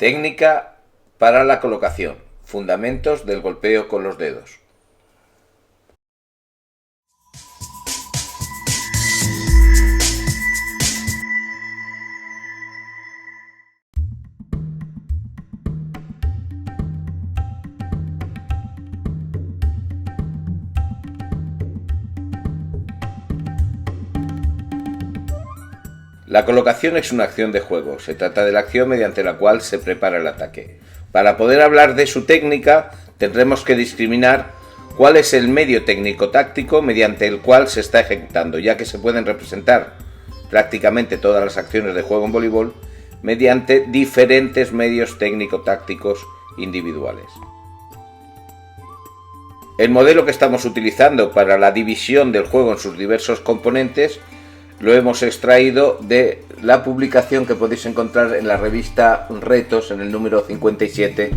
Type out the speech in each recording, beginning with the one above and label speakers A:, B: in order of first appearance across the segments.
A: Técnica para la colocación. Fundamentos del golpeo con los dedos. La colocación es una acción de juego. Se trata de la acción mediante la cual se prepara el ataque. Para poder hablar de su técnica, tendremos que discriminar cuál es el medio técnico-táctico mediante el cual se está ejecutando, ya que se pueden representar prácticamente todas las acciones de juego en voleibol mediante diferentes medios técnico-tácticos individuales. El modelo que estamos utilizando para la división del juego en sus diversos componentes lo hemos extraído de la publicación que podéis encontrar en la revista Retos en el número 57,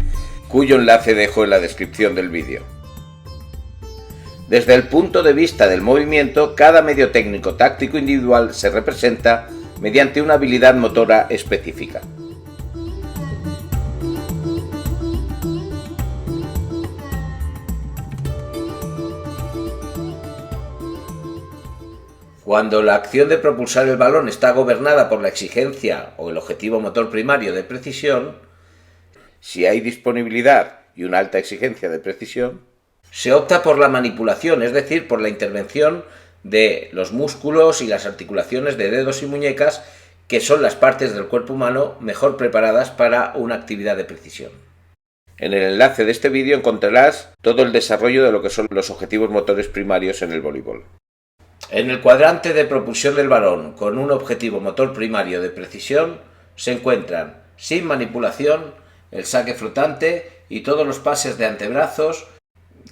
A: cuyo enlace dejo en la descripción del vídeo. Desde el punto de vista del movimiento, cada medio técnico táctico individual se representa mediante una habilidad motora específica. Cuando la acción de propulsar el balón está gobernada por la exigencia o el objetivo motor primario de precisión, si hay disponibilidad y una alta exigencia de precisión, se opta por la manipulación, es decir, por la intervención de los músculos y las articulaciones de dedos y muñecas, que son las partes del cuerpo humano mejor preparadas para una actividad de precisión. En el enlace de este vídeo encontrarás todo el desarrollo de lo que son los objetivos motores primarios en el voleibol. En el cuadrante de propulsión del balón con un objetivo motor primario de precisión se encuentran, sin manipulación, el saque flotante y todos los pases de antebrazos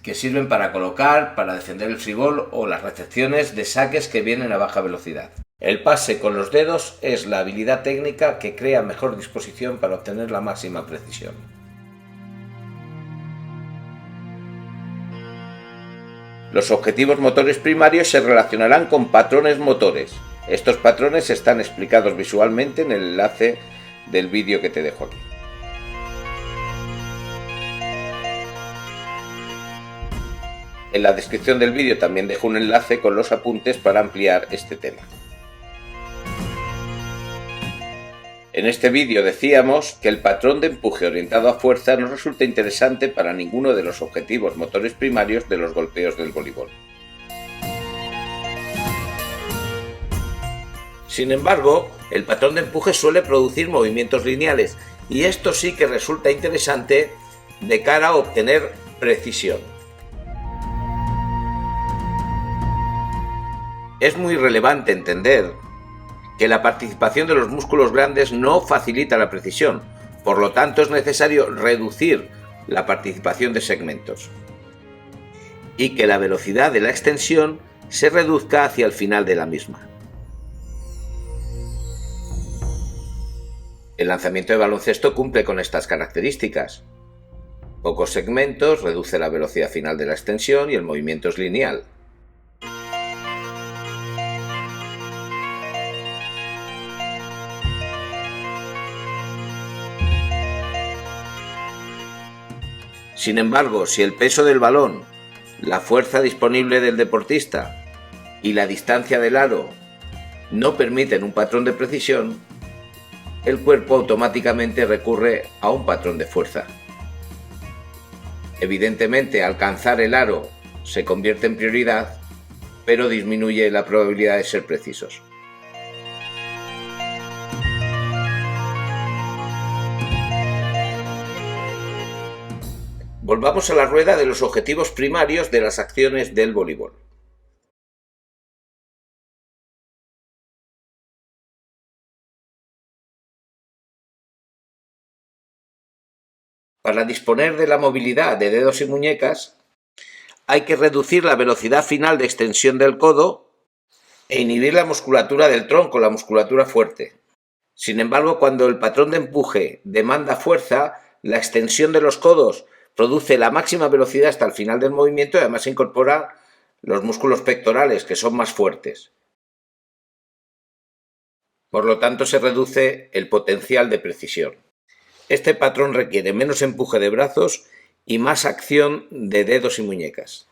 A: que sirven para colocar, para defender el free-ball o las recepciones de saques que vienen a baja velocidad. El pase con los dedos es la habilidad técnica que crea mejor disposición para obtener la máxima precisión. Los objetivos motores primarios se relacionarán con patrones motores. Estos patrones están explicados visualmente en el enlace del vídeo que te dejo aquí. En la descripción del vídeo también dejo un enlace con los apuntes para ampliar este tema. En este vídeo decíamos que el patrón de empuje orientado a fuerza no resulta interesante para ninguno de los objetivos motores primarios de los golpeos del voleibol. Sin embargo, el patrón de empuje suele producir movimientos lineales y esto sí que resulta interesante de cara a obtener precisión. Es muy relevante entender que la participación de los músculos grandes no facilita la precisión, por lo tanto es necesario reducir la participación de segmentos y que la velocidad de la extensión se reduzca hacia el final de la misma. El lanzamiento de baloncesto cumple con estas características. Pocos segmentos, reduce la velocidad final de la extensión y el movimiento es lineal. Sin embargo, si el peso del balón, la fuerza disponible del deportista y la distancia del aro no permiten un patrón de precisión, el cuerpo automáticamente recurre a un patrón de fuerza. Evidentemente, alcanzar el aro se convierte en prioridad, pero disminuye la probabilidad de ser precisos. Volvamos a la rueda de los objetivos primarios de las acciones del voleibol. Para disponer de la movilidad de dedos y muñecas, hay que reducir la velocidad final de extensión del codo e inhibir la musculatura del tronco, la musculatura fuerte. Sin embargo, cuando el patrón de empuje demanda fuerza, la extensión de los codos produce la máxima velocidad hasta el final del movimiento y además incorpora los músculos pectorales, que son más fuertes. Por lo tanto, se reduce el potencial de precisión. Este patrón requiere menos empuje de brazos y más acción de dedos y muñecas.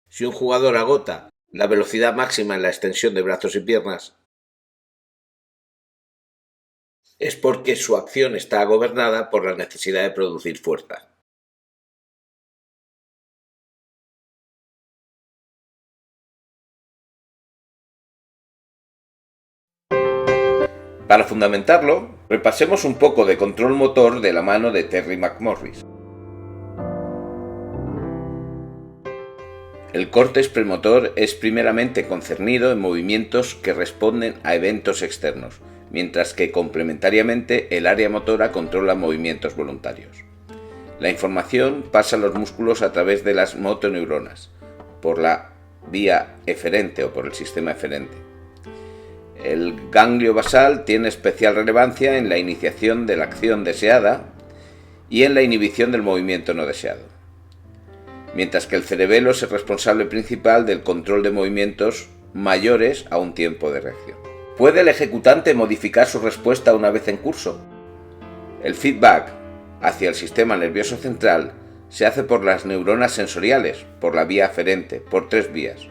A: Si un jugador agota la velocidad máxima en la extensión de brazos y piernas, es porque su acción está gobernada por la necesidad de producir fuerza. Para fundamentarlo, repasemos un poco de control motor de la mano de Terry McMorris. El córtex premotor es primeramente concernido en movimientos que responden a eventos externos, mientras que complementariamente el área motora controla movimientos voluntarios. La información pasa a los músculos a través de las motoneuronas, por la vía eferente o por el sistema eferente. El ganglio basal tiene especial relevancia en la iniciación de la acción deseada y en la inhibición del movimiento no deseado, mientras que el cerebelo es el responsable principal del control de movimientos mayores a un tiempo de reacción. ¿Puede el ejecutante modificar su respuesta una vez en curso? El feedback hacia el sistema nervioso central se hace por las neuronas sensoriales, por la vía aferente, por 3 vías.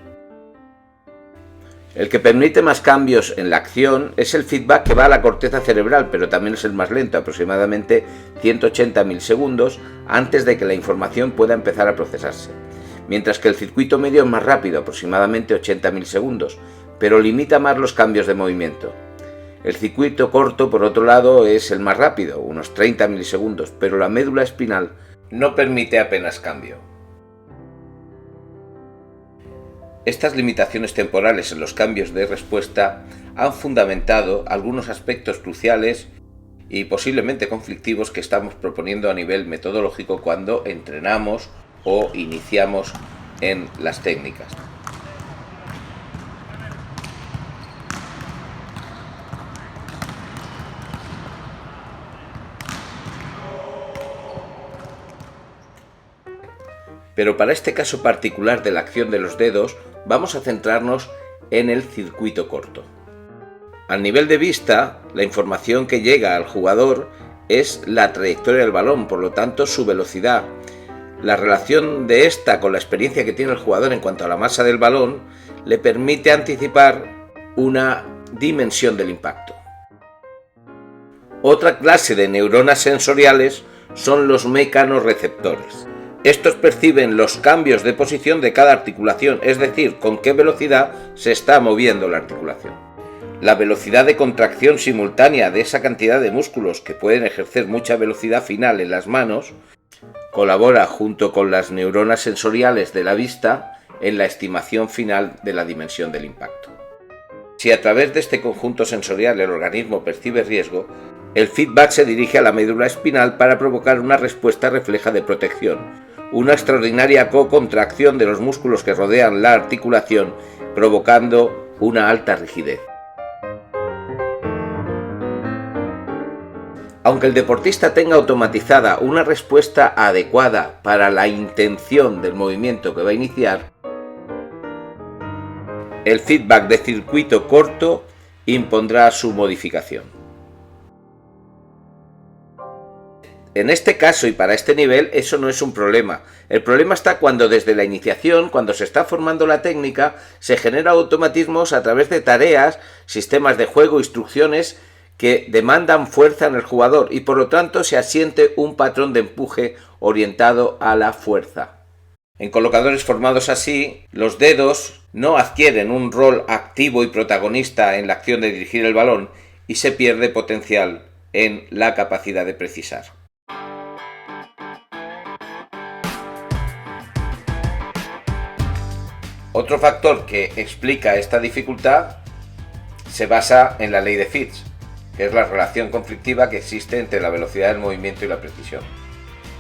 A: El que permite más cambios en la acción es el feedback que va a la corteza cerebral, pero también es el más lento, aproximadamente 180 milisegundos antes de que la información pueda empezar a procesarse, mientras que el circuito medio es más rápido, aproximadamente 80 milisegundos, pero limita más los cambios de movimiento. El circuito corto, por otro lado, es el más rápido, unos 30 milisegundos, pero la médula espinal no permite apenas cambio. Estas limitaciones temporales en los cambios de respuesta han fundamentado algunos aspectos cruciales y posiblemente conflictivos que estamos proponiendo a nivel metodológico cuando entrenamos o iniciamos en las técnicas. Pero para este caso particular de la acción de los dedos, vamos a centrarnos en el circuito corto. Al nivel de vista, la información que llega al jugador es la trayectoria del balón, por lo tanto su velocidad. La relación de esta con la experiencia que tiene el jugador en cuanto a la masa del balón le permite anticipar una dimensión del impacto. Otra clase de neuronas sensoriales son los mecanorreceptores. Estos perciben los cambios de posición de cada articulación, es decir, con qué velocidad se está moviendo la articulación. La velocidad de contracción simultánea de esa cantidad de músculos que pueden ejercer mucha velocidad final en las manos colabora junto con las neuronas sensoriales de la vista en la estimación final de la dimensión del impacto. Si a través de este conjunto sensorial el organismo percibe riesgo, el feedback se dirige a la médula espinal para provocar una respuesta refleja de protección, una extraordinaria co-contracción de los músculos que rodean la articulación, provocando una alta rigidez. Aunque el deportista tenga automatizada una respuesta adecuada para la intención del movimiento que va a iniciar, el feedback de circuito corto impondrá su modificación. En este caso y para este nivel eso no es un problema. El problema está cuando desde la iniciación, cuando se está formando la técnica, se generan automatismos a través de tareas, sistemas de juego, instrucciones que demandan fuerza en el jugador y por lo tanto se asiente un patrón de empuje orientado a la fuerza. En colocadores formados así, los dedos no adquieren un rol activo y protagonista en la acción de dirigir el balón y se pierde potencial en la capacidad de precisar. Otro factor que explica esta dificultad se basa en la ley de Fitts, que es la relación conflictiva que existe entre la velocidad del movimiento y la precisión.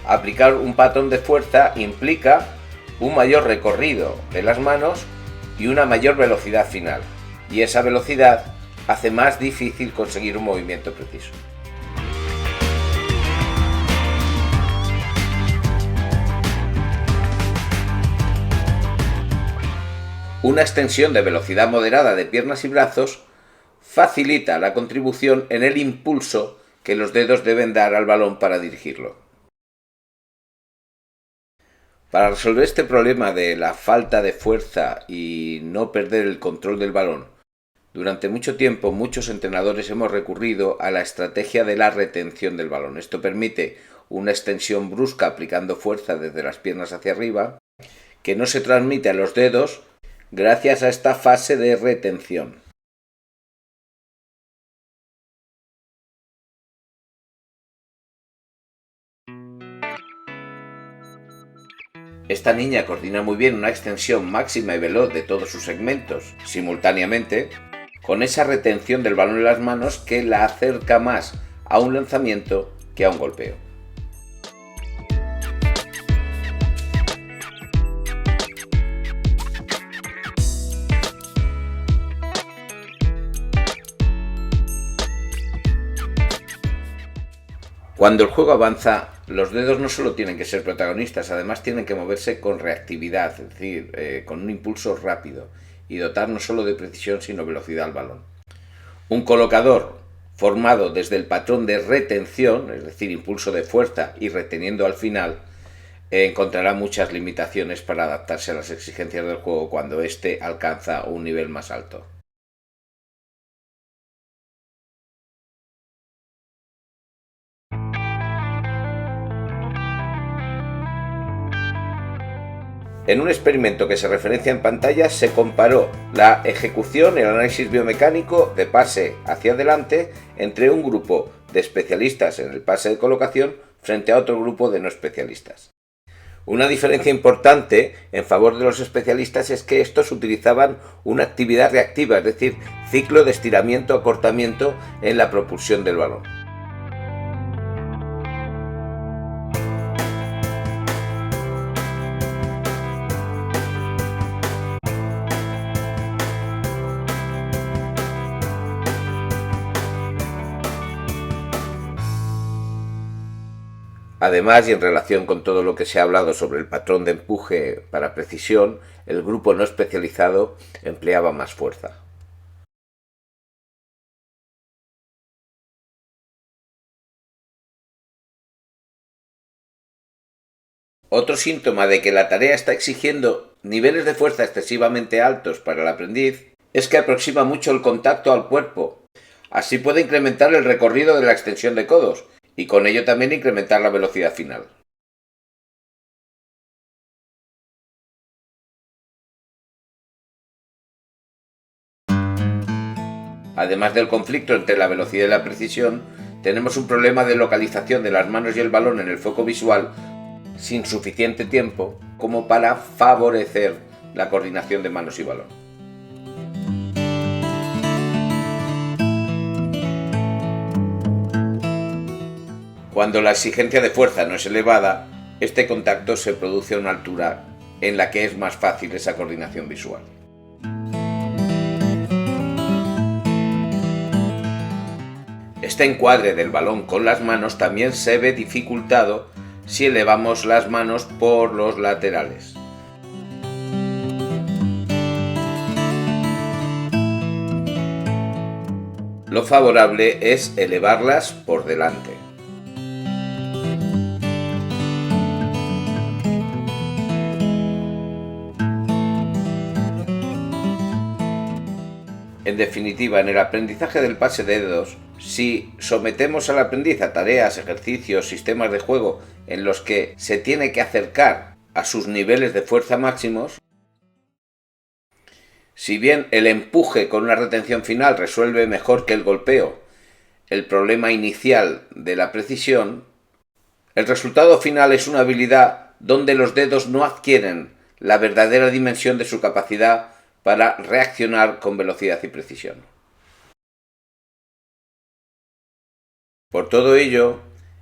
A: Aplicar un patrón de fuerza implica un mayor recorrido de las manos y una mayor velocidad final, y esa velocidad hace más difícil conseguir un movimiento preciso. Una extensión de velocidad moderada de piernas y brazos facilita la contribución en el impulso que los dedos deben dar al balón para dirigirlo. Para resolver este problema de la falta de fuerza y no perder el control del balón, durante mucho tiempo muchos entrenadores hemos recurrido a la estrategia de la retención del balón. Esto permite una extensión brusca aplicando fuerza desde las piernas hacia arriba, que no se transmite a los dedos gracias a esta fase de retención. Esta niña coordina muy bien una extensión máxima y veloz de todos sus segmentos simultáneamente, con esa retención del balón en las manos que la acerca más a un lanzamiento que a un golpeo. Cuando el juego avanza, los dedos no solo tienen que ser protagonistas, además tienen que moverse con reactividad, es decir, con un impulso rápido, y dotar no solo de precisión sino velocidad al balón. Un colocador formado desde el patrón de retención, es decir, impulso de fuerza y reteniendo al final, encontrará muchas limitaciones para adaptarse a las exigencias del juego cuando éste alcanza un nivel más alto. En un experimento que se referencia en pantalla se comparó la ejecución, el análisis biomecánico de pase hacia adelante entre un grupo de especialistas en el pase de colocación frente a otro grupo de no especialistas. Una diferencia importante en favor de los especialistas es que estos utilizaban una actividad reactiva, es decir, ciclo de estiramiento-acortamiento en la propulsión del balón. Además, y en relación con todo lo que se ha hablado sobre el patrón de empuje para precisión, el grupo no especializado empleaba más fuerza. Otro síntoma de que la tarea está exigiendo niveles de fuerza excesivamente altos para el aprendiz es que aproxima mucho el contacto al cuerpo. Así puede incrementar el recorrido de la extensión de codos y con ello también incrementar la velocidad final. Además del conflicto entre la velocidad y la precisión, tenemos un problema de localización de las manos y el balón en el foco visual sin suficiente tiempo como para favorecer la coordinación de manos y balón. Cuando la exigencia de fuerza no es elevada, este contacto se produce a una altura en la que es más fácil esa coordinación visual. Este encuadre del balón con las manos también se ve dificultado si elevamos las manos por los laterales. Lo favorable es elevarlas por delante. En definitiva, en el aprendizaje del pase de dedos, si sometemos al aprendiz a tareas, ejercicios, sistemas de juego en los que se tiene que acercar a sus niveles de fuerza máximos, si bien el empuje con una retención final resuelve mejor que el golpeo el problema inicial de la precisión, el resultado final es una habilidad donde los dedos no adquieren la verdadera dimensión de su capacidad para reaccionar con velocidad y precisión. Por todo ello,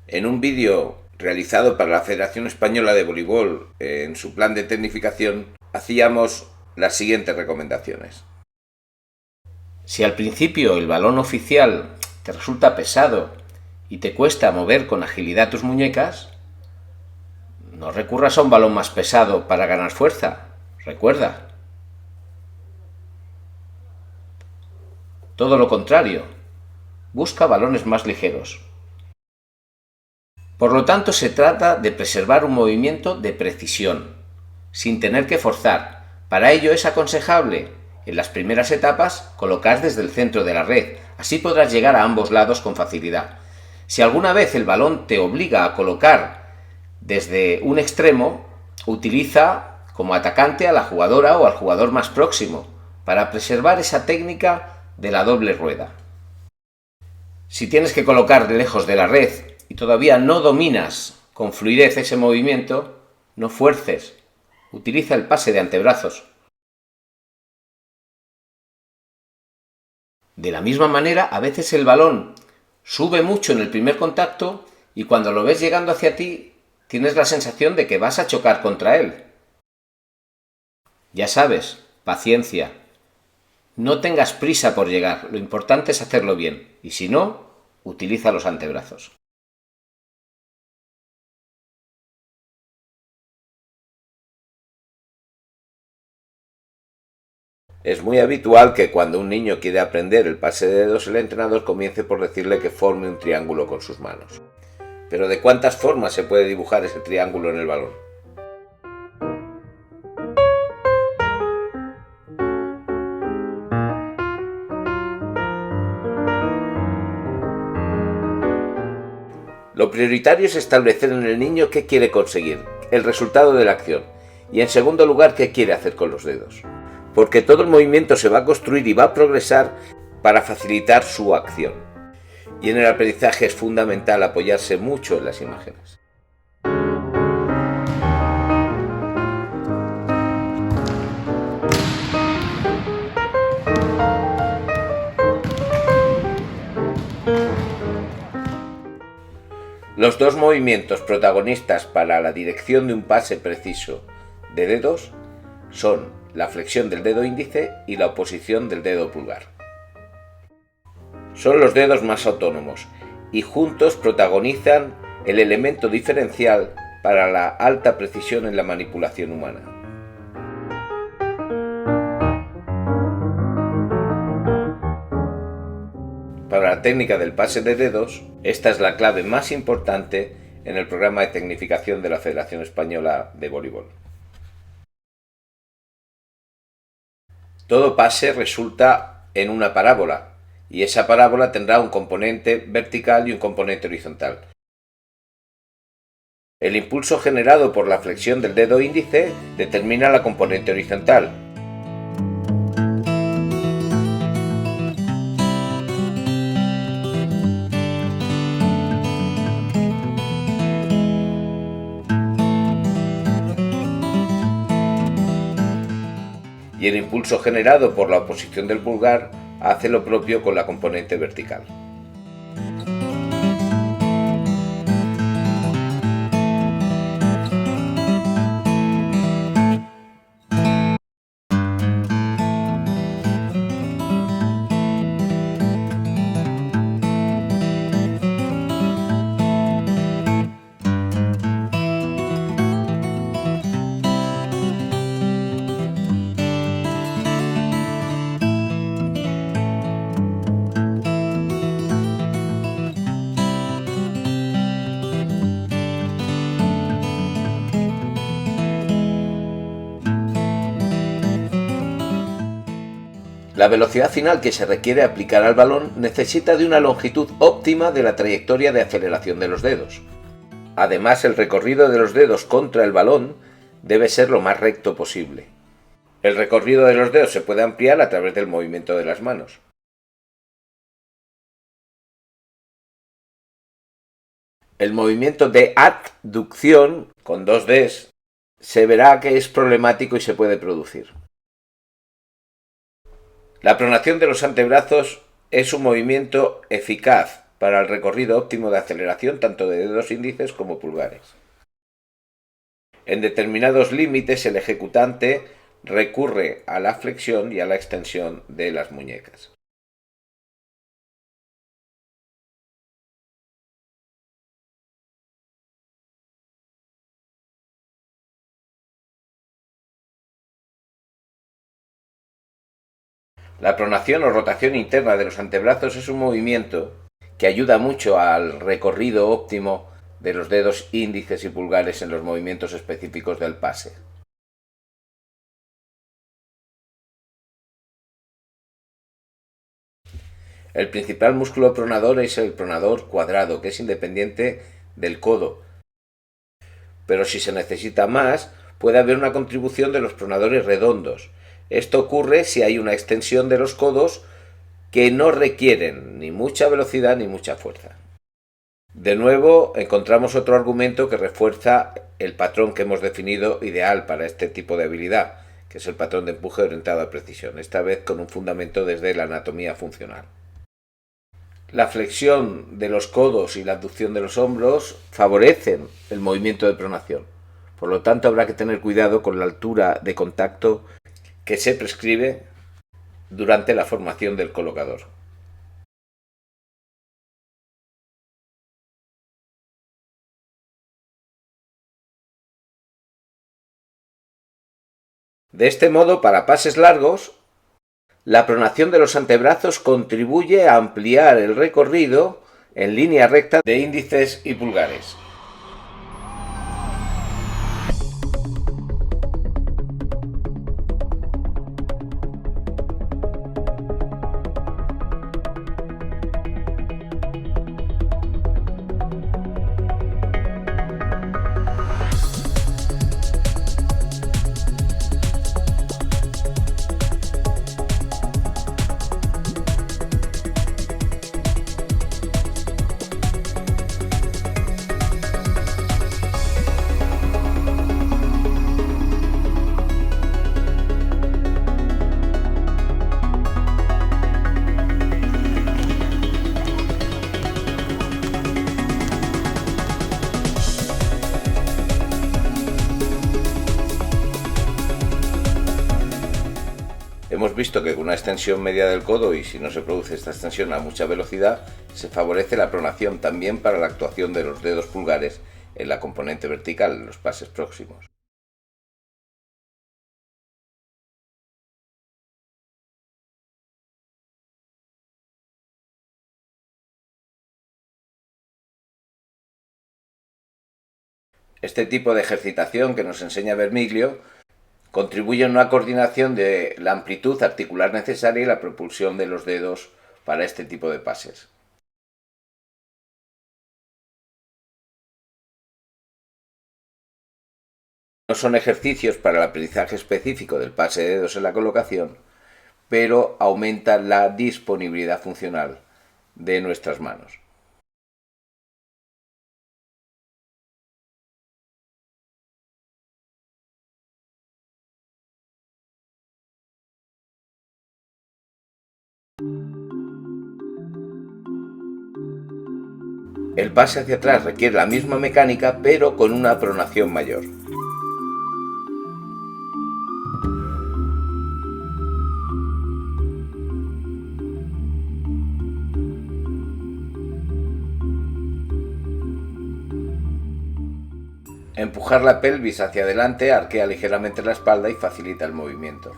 A: en un vídeo realizado para la Federación Española de Voleibol en su plan de tecnificación, hacíamos las siguientes recomendaciones. Si al principio el balón oficial te resulta pesado y te cuesta mover con agilidad tus muñecas, no recurras a un balón más pesado para ganar fuerza. Recuerda, Todo lo contrario, busca balones más ligeros. Por lo tanto, se trata de preservar un movimiento de precisión, sin tener que forzar. Para ello es aconsejable, en las primeras etapas, colocar desde el centro de la red. Así podrás llegar a ambos lados con facilidad. Si alguna vez el balón te obliga a colocar desde un extremo, utiliza como atacante a la jugadora o al jugador más próximo, para preservar esa técnica de la doble rueda. Si tienes que colocar lejos de la red y todavía no dominas con fluidez ese movimiento, no fuerces. Utiliza el pase de antebrazos. De la misma manera, a veces el balón sube mucho en el primer contacto y cuando lo ves llegando hacia ti, tienes la sensación de que vas a chocar contra él. Ya sabes, paciencia. No tengas prisa por llegar, lo importante es hacerlo bien, y si no, utiliza los antebrazos. Es muy habitual que cuando un niño quiere aprender el pase de dedos, el entrenador comience por decirle que forme un triángulo con sus manos. Pero ¿de cuántas formas se puede dibujar ese triángulo en el balón? Lo prioritario es establecer en el niño qué quiere conseguir, el resultado de la acción, y en segundo lugar qué quiere hacer con los dedos. Porque todo el movimiento se va a construir y va a progresar para facilitar su acción. Y en el aprendizaje es fundamental apoyarse mucho en las imágenes. Los dos movimientos protagonistas para la dirección de un pase preciso de dedos son la flexión del dedo índice y la oposición del dedo pulgar. Son los dedos más autónomos y juntos protagonizan el elemento diferencial para la alta precisión en la manipulación humana. Para la técnica del pase de dedos, esta es la clave más importante en el programa de tecnificación de la Federación Española de Voleibol. Todo pase resulta en una parábola, y esa parábola tendrá un componente vertical y un componente horizontal. El impulso generado por la flexión del dedo índice determina la componente horizontal. Y el impulso generado por la oposición del pulgar hace lo propio con la componente vertical. La velocidad final que se requiere aplicar al balón necesita de una longitud óptima de la trayectoria de aceleración de los dedos. Además, el recorrido de los dedos contra el balón debe ser lo más recto posible. El recorrido de los dedos se puede ampliar a través del movimiento de las manos. El movimiento de adducción, con dos Ds, se verá que es problemático y se puede producir. La pronación de los antebrazos es un movimiento eficaz para el recorrido óptimo de aceleración tanto de dedos índices como pulgares. En determinados límites el ejecutante recurre a la flexión y a la extensión de las muñecas. La pronación o rotación interna de los antebrazos es un movimiento que ayuda mucho al recorrido óptimo de los dedos índices y pulgares en los movimientos específicos del pase. El principal músculo pronador es el pronador cuadrado, que es independiente del codo. Pero si se necesita más, puede haber una contribución de los pronadores redondos. Esto ocurre si hay una extensión de los codos que no requieren ni mucha velocidad ni mucha fuerza. De nuevo, encontramos otro argumento que refuerza el patrón que hemos definido ideal para este tipo de habilidad, que es el patrón de empuje orientado a precisión, esta vez con un fundamento desde la anatomía funcional. La flexión de los codos y la abducción de los hombros favorecen el movimiento de pronación. Por lo tanto, habrá que tener cuidado con la altura de contacto que se prescribe durante la formación del colocador. De este modo, para pases largos, la pronación de los antebrazos contribuye a ampliar el recorrido en línea recta de índices y pulgares. Hemos visto que con una extensión media del codo, y si no se produce esta extensión a mucha velocidad, se favorece la pronación también para la actuación de los dedos pulgares en la componente vertical, en los pases próximos. Este tipo de ejercitación que nos enseña Vermiglio contribuye a una coordinación de la amplitud articular necesaria y la propulsión de los dedos para este tipo de pases. No son ejercicios para el aprendizaje específico del pase de dedos en la colocación, pero aumentan la disponibilidad funcional de nuestras manos. El pase hacia atrás requiere la misma mecánica, pero con una pronación mayor. Empujar la pelvis hacia adelante arquea ligeramente la espalda y facilita el movimiento.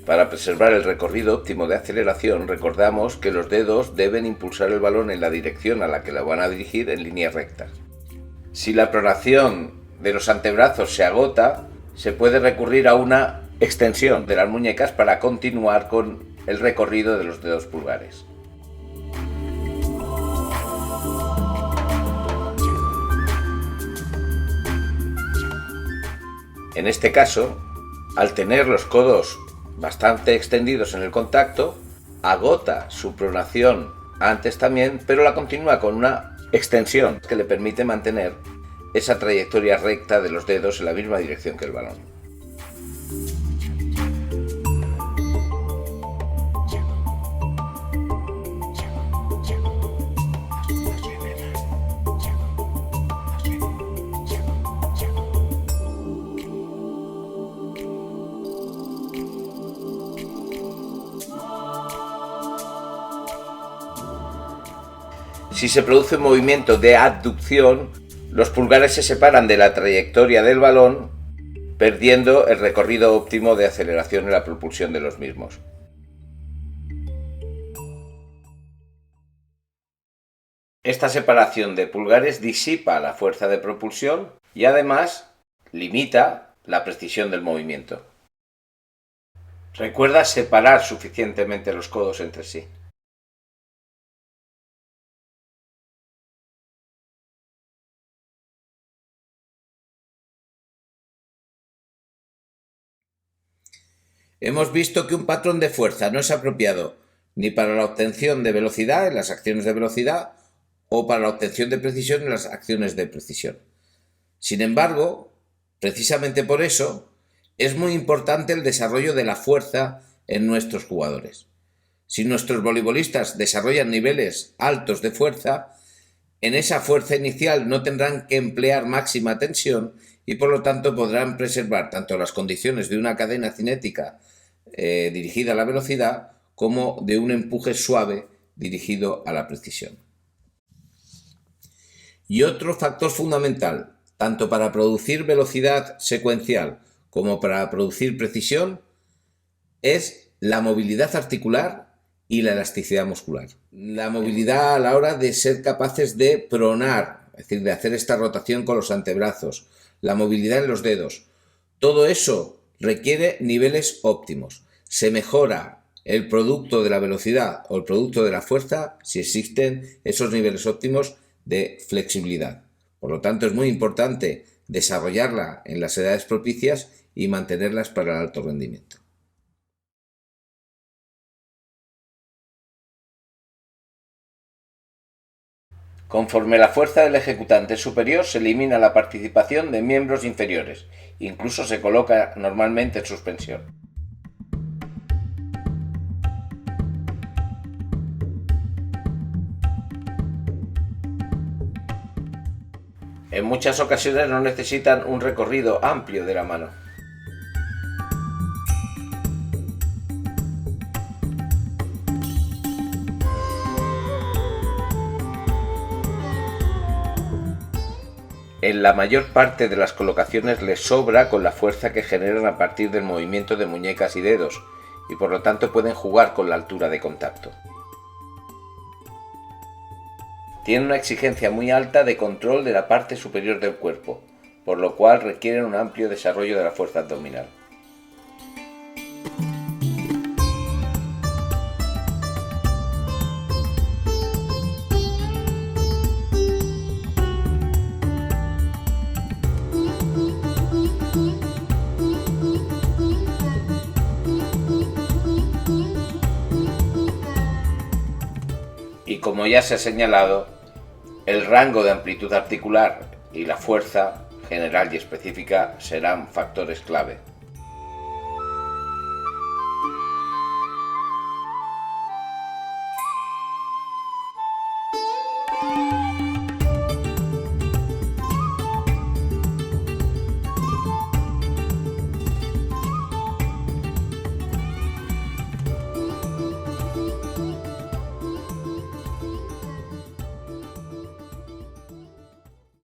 A: Para preservar el recorrido óptimo de aceleración, recordamos que los dedos deben impulsar el balón en la dirección a la que lo van a dirigir en línea recta. Si la pronación de los antebrazos se agota, se puede recurrir a una extensión de las muñecas para continuar con el recorrido de los dedos pulgares. En este caso, al tener los codos bastante extendidos en el contacto, agota su pronación antes también, pero la continúa con una extensión que le permite mantener esa trayectoria recta de los dedos en la misma dirección que el balón. Si se produce un movimiento de abducción, Los pulgares se separan de la trayectoria del balón, perdiendo el recorrido óptimo de aceleración en la propulsión de los mismos. Esta separación de pulgares disipa la fuerza de propulsión y además limita la precisión del movimiento. Recuerda separar suficientemente los codos entre sí. Hemos visto que un patrón de fuerza no es apropiado ni para la obtención de velocidad en las acciones de velocidad o para la obtención de precisión en las acciones de precisión. Sin embargo, precisamente por eso, es muy importante el desarrollo de la fuerza en nuestros jugadores. Si nuestros voleibolistas desarrollan niveles altos de fuerza, en esa fuerza inicial no tendrán que emplear máxima tensión y por lo tanto podrán preservar tanto las condiciones de una cadena cinética dirigida a la velocidad como de un empuje suave dirigido a la precisión. Y otro factor fundamental, tanto para producir velocidad secuencial como para producir precisión, es la movilidad articular y la elasticidad muscular. La movilidad a la hora de ser capaces de pronar, es decir, de hacer esta rotación con los antebrazos, la movilidad en los dedos, todo eso requiere niveles óptimos. Se mejora el producto de la velocidad o el producto de la fuerza si existen esos niveles óptimos de flexibilidad. Por lo tanto, es muy importante desarrollarla en las edades propicias y mantenerlas para el alto rendimiento. Conforme la fuerza del ejecutante es superior, se elimina la participación de miembros inferiores, incluso se coloca normalmente en suspensión. En muchas ocasiones no necesitan un recorrido amplio de la mano. En la mayor parte de las colocaciones les sobra con la fuerza que generan a partir del movimiento de muñecas y dedos, y por lo tanto pueden jugar con la altura de contacto. Tienen una exigencia muy alta de control de la parte superior del cuerpo, por lo cual requieren un amplio desarrollo de la fuerza abdominal. Y como ya se ha señalado, el rango de amplitud articular y la fuerza general y específica serán factores clave.